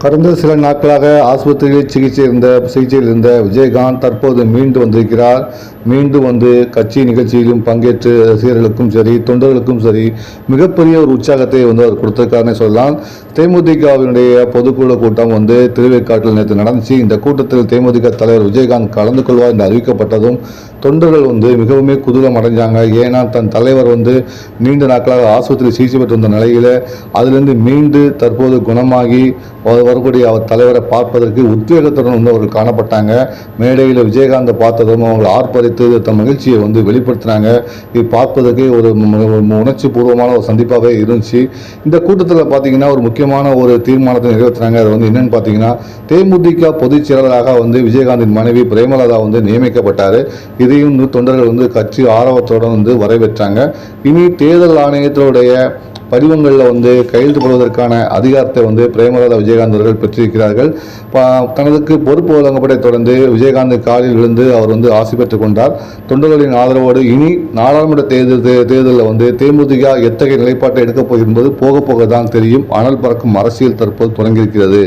கடந்த சில நாட்களாக ஆஸ்பத்திரியில் சிகிச்சையில் இருந்த விஜயகாந்த் தற்போது மீண்டு வந்திருக்கிறார். மீண்டும் வந்து கட்சி நிகழ்ச்சியிலும் பங்கேற்று ரசிகர்களுக்கும் சரி தொண்டர்களுக்கும் சரி மிகப்பெரிய ஒரு உற்சாகத்தை வந்து அவர் கொடுத்திருக்காருன்னு சொல்லலாம். தேமுதிகவினுடைய பொதுக்குழு கூட்டம் வந்து திருவேற்காட்டில் நேற்று நடந்துச்சு. இந்த கூட்டத்தில் தேமுதிக தலைவர் விஜயகாந்த் கலந்து கொள்வார் என்று அறிவிக்கப்பட்டதும் தொண்டர்கள் வந்து மிகவும் குதூகலம் அடைஞ்சாங்க. ஏன்னா தன் தலைவர் வந்து நீண்ட நாட்களாக ஆஸ்பத்திரி சிகிச்சை பெற்று வந்த நிலையில் அதிலிருந்து மீண்டு தற்போது குணமாகி வரக்கூடிய அவர் தலைவரை பார்ப்பதற்கு உத்வேகத்துடன் வந்து அவர்கள் காணப்பட்டாங்க. மேடையில் விஜயகாந்தை பார்த்ததும் அவங்க ஆர்ப்பரித்து தன் மகிழ்ச்சியை வந்து வெளிப்படுத்தினாங்க. இது பார்ப்பதற்கு ஒரு உணர்ச்சி பூர்வமான ஒரு சந்திப்பாகவே இருந்துச்சு. இந்த கூட்டத்தில் பார்த்தீங்கன்னா ஒரு முக்கியமான ஒரு தீர்மானத்தை நிறைவேற்றினாங்க. அது வந்து என்னன்னு பார்த்தீங்கன்னா, தேமுதிக பொதுச் செயலாளராக வந்து விஜயகாந்தின் மனைவி பிரேமலதா வந்து நியமிக்கப்பட்டார். இதையும் தொண்டர்கள் வந்து கட்சி ஆர்வத்தோடு வந்து வரவேற்றாங்க. இனி தேர்தல் ஆணையத்தினுடைய படிவங்களில் வந்து கையெழுத்து போடுவதற்கான அதிகாரத்தை வந்து பிரேமலதா விஜயகாந்த் அவர்கள் பெற்றிருக்கிறார்கள். தனதுக்கு பொறுப்பு வழங்கப்பட்டதை தொடர்ந்து விஜயகாந்த் காலில் விழுந்து அவர் வந்து ஆசி பெற்றுக் கொண்டார். தொண்டர்களின் ஆதரவோடு இனி நாடாளுமன்ற தேர்தலில் வந்து தேமுதிக எத்தகைய நிலைப்பாட்டை எடுக்கப் போகிறது என்பது போக போக தான் தெரியும். அனல் பறக்கும் அரசியல் தற்போது தொடங்கியிருக்கிறது.